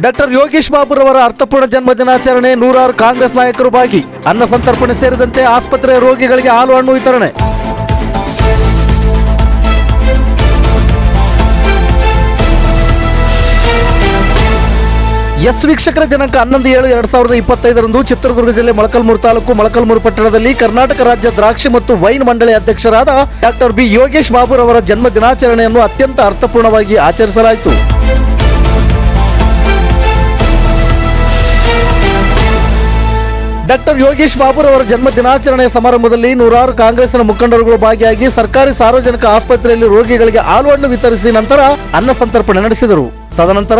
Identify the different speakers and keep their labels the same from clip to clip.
Speaker 1: Doctor Yogesh ಬಾಬುರವರ ಅರ್ಥಪೂರ್ಣ ಜನ್ಮ ದಿನಾಚರಣೆ, ನೂರಾರು ಕಾಂಗ್ರೆಸ್ ನಾಯಕರು ಭಾಗಿ. ಅನ್ನ ಸಂತರ್ಪಣೆ ಸೇರಿದಂತೆ ಆಸ್ಪತ್ರೆ ರೋಗಿಗಳಿಗೆ ಹಾಲು ಹಣ್ಣು ವಿತರಣೆ. ವೀಕ್ಷಕರ, ದಿನಾಂಕ 11/7/2025 ಚಿತ್ರದುರ್ಗ ಜಿಲ್ಲೆ ಮೊಳಕಾಲ್ಮೂರು ತಾಲೂಕು ಮೊಳಕಾಲ್ಮೂರು ಪಟ್ಟಣದಲ್ಲಿ ಕರ್ನಾಟಕ ರಾಜ್ಯ ದ್ರಾಕ್ಷಿ ಮತ್ತು ವೈನ್ ಮಂಡಳಿ ಅಧ್ಯಕ್ಷರಾದ ಡಾಕ್ಟರ್ ಬಿ ಯೋಗೇಶ್ ಬಾಬುರವರ ಜನ್ಮ ದಿನಾಚರಣೆಯನ್ನು ಅತ್ಯಂತ ಅರ್ಥಪೂರ್ಣವಾಗಿ ಆಚರಿಸಲಾಯಿತು. ಡಾಕ್ಟರ್ ಯೋಗೇಶ್ ಬಾಬುರವರ ಜನ್ಮ ದಿನಾಚರಣೆಯ ಸಮಾರಂಭದಲ್ಲಿ ನೂರಾರು ಕಾಂಗ್ರೆಸ್ನ ಮುಖಂಡರುಗಳು ಭಾಗಿಯಾಗಿ ಸರ್ಕಾರಿ ಸಾರ್ವಜನಿಕ ಆಸ್ಪತ್ರೆಯಲ್ಲಿ ರೋಗಿಗಳಿಗೆ ಹಾಲು ಹಣ್ಣು ವಿತರಿಸಿ ನಂತರ ಅನ್ನ ಸಂತರ್ಪಣೆ ನಡೆಸಿದರು. ತದನಂತರ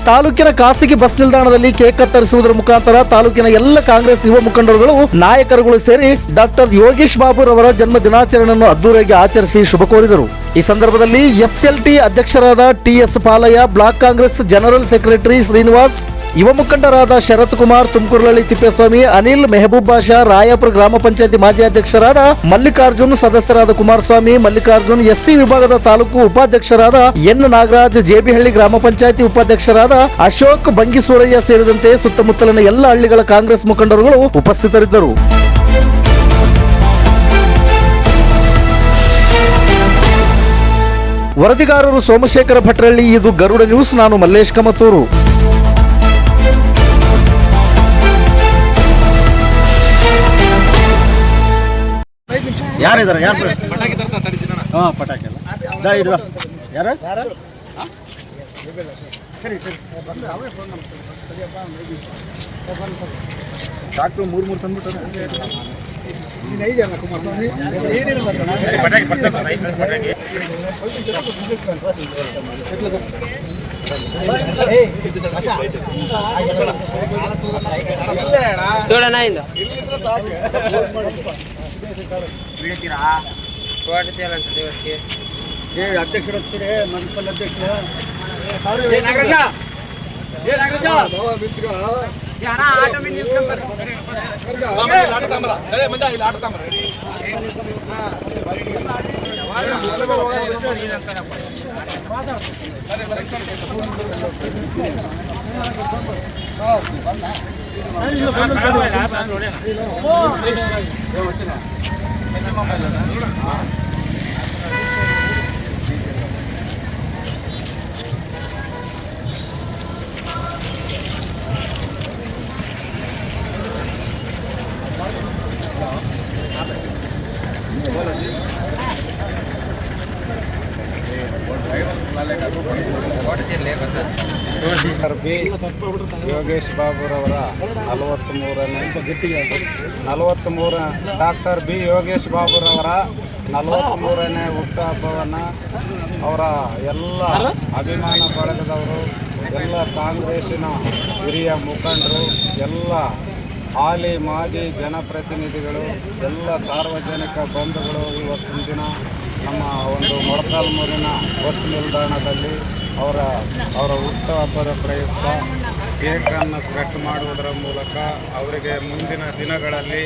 Speaker 1: ತಾಲೂಕಿನ ಖಾಸಗಿ ಬಸ್ ನಿಲ್ದಾಣದಲ್ಲಿ ಕೇಕ್ ಕತ್ತರಿಸುವುದರ ಮುಖಾಂತರ ತಾಲೂಕಿನ ಎಲ್ಲ ಕಾಂಗ್ರೆಸ್ ಯುವ ಮುಖಂಡರುಗಳು, ನಾಯಕರುಗಳು ಸೇರಿ ಡಾಕ್ಟರ್ ಯೋಗೇಶ್ ಬಾಬುರವರ ಜನ್ಮ ದಿನಾಚರಣೆಯನ್ನು ಅದ್ದೂರಿಯಾಗಿ ಆಚರಿಸಿ ಶುಭ ಕೋರಿದರು. ಈ ಸಂದರ್ಭದಲ್ಲಿ ಎಸ್ಎಲ್ಟಿ ಅಧ್ಯಕ್ಷರಾದ TS Palayya, block Congress general secretary Srinivas, ಯುವ ಮುಖಂಡರಾದ ಶರತ್ ಕುಮಾರ್, ತುಮಕೂರುಹಳ್ಳಿ ತಿಪ್ಪೇಸ್ವಾಮಿ, ಅನಿಲ್, ಮೆಹಬೂಬ್ ಬಾಷಾ, ರಾಯಪುರ ಗ್ರಾಮ ಪಂಚಾಯತಿ ಮಾಜಿ ಅಧ್ಯಕ್ಷರಾದ ಮಲ್ಲಿಕಾರ್ಜುನ್, ಸದಸ್ಯರಾದ ಕುಮಾರಸ್ವಾಮಿ, ಮಲ್ಲಿಕಾರ್ಜುನ್, ಎಸ್ಸಿ ವಿಭಾಗದ ತಾಲೂಕು ಉಪಾಧ್ಯಕ್ಷರಾದ ಎನ್ ನಾಗರಾಜ್, ಜೆಬಿಹಳ್ಳಿ ಗ್ರಾಮ ಪಂಚಾಯತಿ ಉಪಾಧ್ಯಕ್ಷರಾದ ಅಶೋಕ್, ಬಂಗಿಸೂರಯ್ಯ ಸೇರಿದಂತೆ ಸುತ್ತಮುತ್ತಲಿನ ಎಲ್ಲ ಹಳ್ಳಿಗಳ ಕಾಂಗ್ರೆಸ್ ಮುಖಂಡರುಗಳು ಉಪಸ್ಥಿತರಿದ್ದರು. ವರದಿಗಾರರು ಸೋಮಶೇಖರ ಭಟ್ರಳ್ಳಿ. ಇದು ಗರುಡ ನ್ಯೂಸ್. ನಾನು ಮಲ್ಲೇಶ್ ಕಮತೂರು. ಯಾರಿದ್ದಾರೆ? ಯಾರು ಪಟಾಕಿ ಪಟಾಕಿ ಅಲ್ಲ ಯಾರು ಡಾಕ್ಟ್ರು ಮೂರು ತಂದ್ಬಿಟ್ಟಾರೆ.
Speaker 2: చూడనా
Speaker 1: ಅಧ್ಯಕ್ಷರು ಮುನ್ಸಿಪಲ್ ಅಧ್ಯಕ್ಷರು ಯೋಗೇಶ್ ಬಾಬುರವರ 43ನೇ ಡಾಕ್ಟರ್ ಬಿ ಯೋಗೇಶ್ ಬಾಬುರವರ 43ನೇ ಹುಟ್ಟುಹಬ್ಬವನ್ನು ಅವರ ಎಲ್ಲ ಅಭಿಮಾನ ಬಳಗದವರು, ಎಲ್ಲ ಕಾಂಗ್ರೆಸ್ಸಿನ ಹಿರಿಯ ಮುಖಂಡರು, ಎಲ್ಲ ಹಾಲಿ ಮಾಜಿ ಜನಪ್ರತಿನಿಧಿಗಳು, ಎಲ್ಲ ಸಾರ್ವಜನಿಕ ಬಂಧುಗಳು ಇವತ್ತಿನ ದಿನ ನಮ್ಮ ಒಂದು ಮೊಳಕಾಲ್ಮೂರಿನ ಬಸ್ ನಿಲ್ದಾಣದಲ್ಲಿ ಅವರ ಹುಟ್ಟುಹಬ್ಬದ ಪ್ರಯುಕ್ತ ಕೇಕನ್ನು ಕಟ್ ಮಾಡುವುದರ ಮೂಲಕ ಅವರಿಗೆ ಮುಂದಿನ ದಿನಗಳಲ್ಲಿ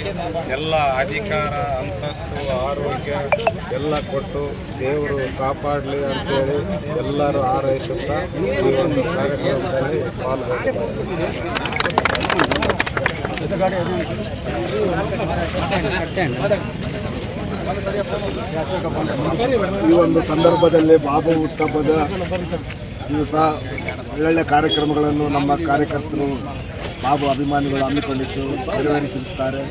Speaker 1: ಎಲ್ಲ ಅಧಿಕಾರ, ಅಂತಸ್ತು, ಆರೋಗ್ಯ ಎಲ್ಲ ಕೊಟ್ಟು ದೇವರು ಕಾಪಾಡಲಿ ಅಂತೇಳಿ ಎಲ್ಲರೂ ಹಾರೈಸುತ್ತಾ ಈ ಒಂದು ಕಾರ್ಯಕ್ರಮದಲ್ಲಿ
Speaker 3: ಈ ಒಂದು ಸಂದರ್ಭದಲ್ಲಿ ಬಾಬು ಹುಟ್ಟುಹಬ್ಬದ ದಿವಸ ಒಳ್ಳೊಳ್ಳೆ ಕಾರ್ಯಕ್ರಮಗಳನ್ನು ನಮ್ಮ ಕಾರ್ಯಕರ್ತರು, ಬಾಬು ಅಭಿಮಾನಿಗಳು ಹಮ್ಮಿಕೊಂಡಿದ್ದು ನೆರವೇರಿಸಿರುತ್ತಾರೆ.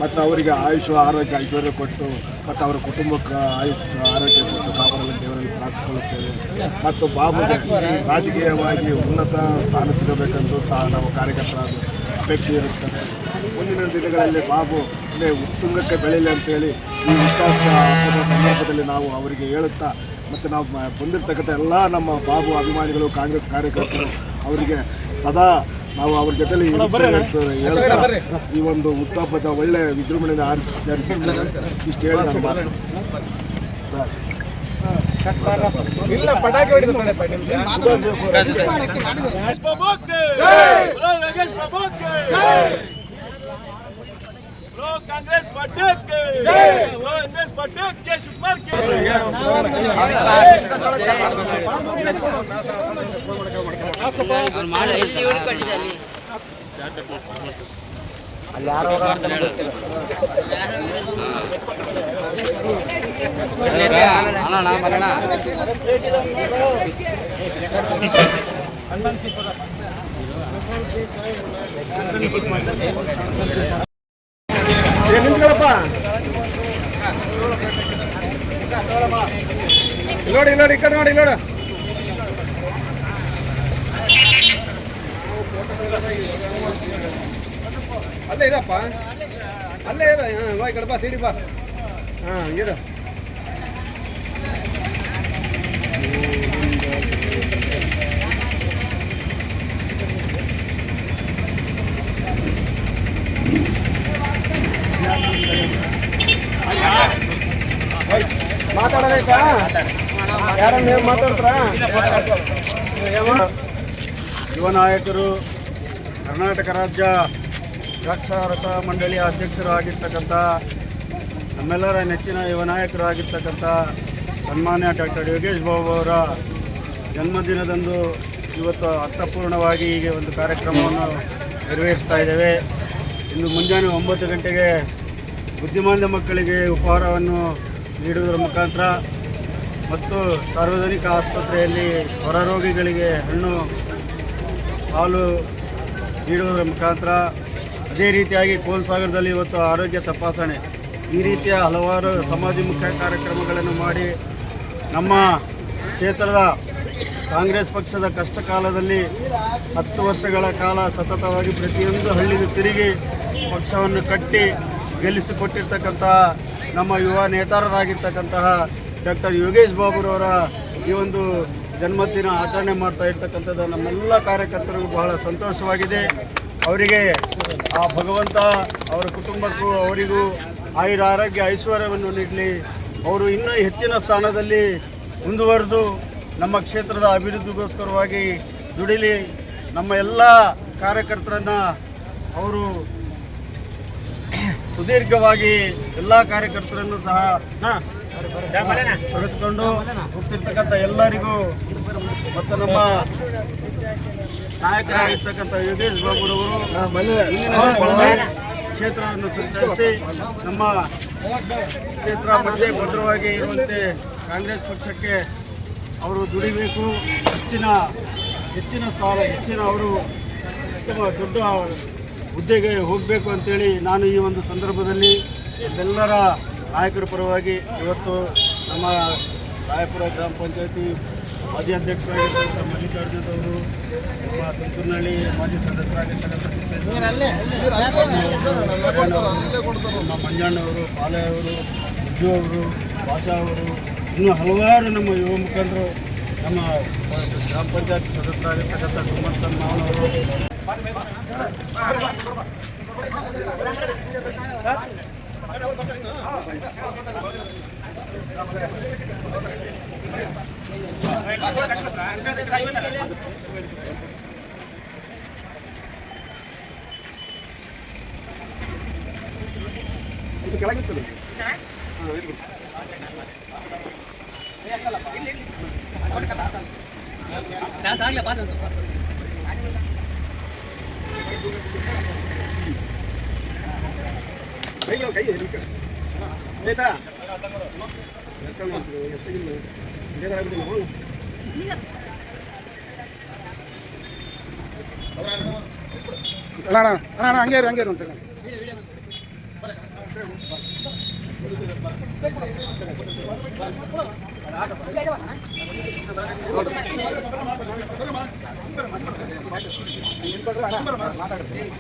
Speaker 3: ಮತ್ತು ಅವರಿಗೆ ಆಯುಷ್, ಆರೋಗ್ಯ, ಐಶ್ವರ್ಯ ಕೊಟ್ಟು ಮತ್ತು ಅವರ ಕುಟುಂಬಕ್ಕೆ ಆಯುಷ್, ಆರೋಗ್ಯ ಕೊಟ್ಟು ಕಾಪಾಡಲು ದೇವರಲ್ಲಿ ಪ್ರಾರ್ಥಿಸಿಕೊಳ್ಳುತ್ತೇವೆ. ಮತ್ತು ಬಾಬುಗೆ ರಾಜಕೀಯವಾಗಿ ಉನ್ನತ ಸ್ಥಾನ ಸಿಗಬೇಕೆಂದು ಸಹ ನಾವು ಕಾರ್ಯಕರ್ತರ ಅಪೇಕ್ಷೆ ಇರುತ್ತದೆ. ಮುಂದಿನ ದಿನಗಳಲ್ಲಿ ಬಾಬು ಉತ್ತುಂಗಕ್ಕೆ ಬೆಳೆಯಲಿ ಅಂತೇಳಿ ಈ ಹುಟ್ಟುಹಬ್ಬದ ಸಂದರ್ಭದಲ್ಲಿ ನಾವು ಅವರಿಗೆ ಹೇಳುತ್ತಾ, ಮತ್ತು ನಾವು ಬಂದಿರತಕ್ಕಂಥ ಎಲ್ಲ ನಮ್ಮ ಬಾಬು ಅಭಿಮಾನಿಗಳು, ಕಾಂಗ್ರೆಸ್ ಕಾರ್ಯಕರ್ತರು ಅವರಿಗೆ ಸದಾ ನಾವು ಅವ್ರ ಜೊತೆಲಿ ಇರುತ್ತೇವೆ ಅಂತ ಹೇಳ್ತಾ ಈ ಒಂದು ಹುಟ್ಟುಹಬ್ಬದ ಒಳ್ಳೆಯ ವಿಜೃಂಭಣೆಯಿಂದ ಆಚರಿಸಿದ್ದೇವೆ. ಇಷ್ಟು ಹೇಳಿ
Speaker 4: ಕಾಂಗ್ರೆಸ್ ಪಾರ್ಟಿ ಜೈ
Speaker 2: ಎಲ್ಲಿ ಉಳ್ಕೊಂಡಿದ್ದಾರೆ
Speaker 1: ಅಲ್ಲಿ ಯಾರೋ ನಿಂತ್ಕೊಳಪ್ಪ ನೋಡಿ ನೋಡಿ ಈ ಕಡೆ ನೋಡಿ ನೋಡು ಅಲ್ಲೇ ಇರಪ್ಪ ಅಲ್ಲೇ ಇರ ಬಾ ಈ ಕಡೆ ಬಾ ಸೀಡಿ ಬಾ ಹಾಂ ಇರು ಮಾತಾಡೋದೈತಾ ಯಾರನ್ನ ಮಾತಾಡ್ತಾರ ಯುವ ನಾಯಕರು ಕರ್ನಾಟಕ ರಾಜ್ಯ ದ್ರಾಕ್ಷಾರಸ ಮಂಡಳಿಯ ಅಧ್ಯಕ್ಷರು ಆಗಿರ್ತಕ್ಕಂಥ ನಮ್ಮೆಲ್ಲರ ನೆಚ್ಚಿನ ಯುವ ನಾಯಕರು ಆಗಿರ್ತಕ್ಕಂಥ ಸನ್ಮಾನ್ಯ ಡಾಕ್ಟರ್ ಯೋಗೇಶ್ ಬಾಬು ಅವರ ಜನ್ಮದಿನದಂದು ಇವತ್ತು ಅರ್ಥಪೂರ್ಣವಾಗಿ ಹೀಗೆ ಒಂದು ಕಾರ್ಯಕ್ರಮವನ್ನು ನೆರವೇರಿಸ್ತಾ ಇದ್ದೇವೆ. ಇಂದು ಮುಂಜಾನೆ 9 ಗಂಟೆಗೆ ಬುದ್ಧಿಮಾಂದ್ಯ ಮಕ್ಕಳಿಗೆ ಉಪಹಾರವನ್ನು ನೀಡುವುದರ ಮುಖಾಂತರ ಮತ್ತು ಸಾರ್ವಜನಿಕ ಆಸ್ಪತ್ರೆಯಲ್ಲಿ ಹೊರ ರೋಗಿಗಳಿಗೆ ಹಣ್ಣು ಹಾಲು ನೀಡುವುದರ ಮುಖಾಂತರ ಅದೇ ರೀತಿಯಾಗಿ ಕೋಲ್ಸಾಗರದಲ್ಲಿ ಇವತ್ತು ಆರೋಗ್ಯ ತಪಾಸಣೆ ಈ ರೀತಿಯ ಹಲವಾರು ಸಮಾಜಮುಖ ಕಾರ್ಯಕ್ರಮಗಳನ್ನು ಮಾಡಿ ನಮ್ಮ ಕ್ಷೇತ್ರದ ಕಾಂಗ್ರೆಸ್ ಪಕ್ಷದ ಕಷ್ಟ ಕಾಲದಲ್ಲಿ 10 ವರ್ಷಗಳ ಕಾಲ ಸತತವಾಗಿ ಪ್ರತಿಯೊಂದು ಹಳ್ಳಿಗೂ ತಿರುಗಿ ಪಕ್ಷವನ್ನು ಕಟ್ಟಿ ಗೆಲ್ಲಿಸಿಕೊಟ್ಟಿರ್ತಕ್ಕಂತಹ ನಮ್ಮ ಯುವ ನೇತಾರರಾಗಿರ್ತಕ್ಕಂತಹ ಡಾಕ್ಟರ್ ಯೋಗೇಶ್ ಬಾಬುರವರ ಈ ಒಂದು ಜನ್ಮದಿನ ಆಚರಣೆ ಮಾಡ್ತಾ ಇರ್ತಕ್ಕಂಥದ್ದು ನಮ್ಮೆಲ್ಲ ಕಾರ್ಯಕರ್ತರಿಗೂ ಬಹಳ ಸಂತೋಷವಾಗಿದೆ. ಅವರಿಗೆ ಆ ಭಗವಂತ ಅವರ ಕುಟುಂಬಕ್ಕೂ ಅವರಿಗೂ ಆಯುರ ಆರೋಗ್ಯ ಐಶ್ವರ್ಯವನ್ನು ನೀಡಲಿ. ಅವರು ಇನ್ನೂ ಹೆಚ್ಚಿನ ಸ್ಥಾನದಲ್ಲಿ ಮುಂದುವರೆದು ನಮ್ಮ ಕ್ಷೇತ್ರದ ಅಭಿವೃದ್ಧಿಗೋಸ್ಕರವಾಗಿ ದುಡಿಲಿ. ನಮ್ಮ ಎಲ್ಲ ಕಾರ್ಯಕರ್ತರನ್ನು ಅವರು ಸುದೀರ್ಘವಾಗಿ ಎಲ್ಲ ಕಾರ್ಯಕರ್ತರನ್ನು ಸಹ ತೊರೆದುಕೊಂಡು ಹೋಗ್ತಿರ್ತಕ್ಕಂಥ ಎಲ್ಲರಿಗೂ ಮತ್ತು ನಮ್ಮ ನಾಯಕರಾಗಿರ್ತಕ್ಕಂಥ ಯೋಗೇಶ್ ಬಾಬುರವರು ಕ್ಷೇತ್ರವನ್ನು ಸಂಚರಿಸಿ ನಮ್ಮ ಕ್ಷೇತ್ರ ಮಧ್ಯೆ ಭದ್ರವಾಗಿ ಇರುವಂತೆ ಕಾಂಗ್ರೆಸ್ ಪಕ್ಷಕ್ಕೆ ಅವರು ದುಡಿಬೇಕು. ಹೆಚ್ಚಿನ ಸ್ಥಾನ ಅವರು ಉತ್ತಮ ದೊಡ್ಡ ಹುದ್ದೆಗೆ ಹೋಗಬೇಕು ಅಂತೇಳಿ ನಾನು ಈ ಒಂದು ಸಂದರ್ಭದಲ್ಲಿ ಎಲ್ಲರ ನಾಯಕರ ಪರವಾಗಿ ಇವತ್ತು ನಮ್ಮ ರಾಯಪುರ ಗ್ರಾಮ ಪಂಚಾಯತಿ ಮಾಜಿ ಅಧ್ಯಕ್ಷರಾಗಿರ್ತಕ್ಕಂಥ ಮಲ್ಲಿಕಾರ್ಜುನ್ ಅವರು, ನಮ್ಮ ತುಮಕೂರಿನಹಳ್ಳಿ ಮಾಜಿ ಸದಸ್ಯರಾಗಿರ್ತಕ್ಕಂಥ ನಮ್ಮ ಮಂಜಣ್ಣವರು, ಪಾಲಯ್ಯವರು, ಅಜ್ಜು ಅವರು, ಭಾಷಾ ಅವರು, ಇನ್ನೂ ಹಲವಾರು ನಮ್ಮ ಯುವ ಮುಖಂಡರು, ನಮ್ಮ ಗ್ರಾಮ ಪಂಚಾಯತ್ ಸದಸ್ಯರಾಗಿರ್ತಕ್ಕಂಥ ಕುಮಾರಸ್ವಾಮಿ ಮಾವನವರು ಕೆಳಗಿಸ್ತದೆ ಕೈ ಆಯ್ತಾ ಅಣ್ಣ ಹಂಗೆ ಒಂದು ಸೆಕೆಂಡ್ ಮಾತಾಡ್ತೀನಿ.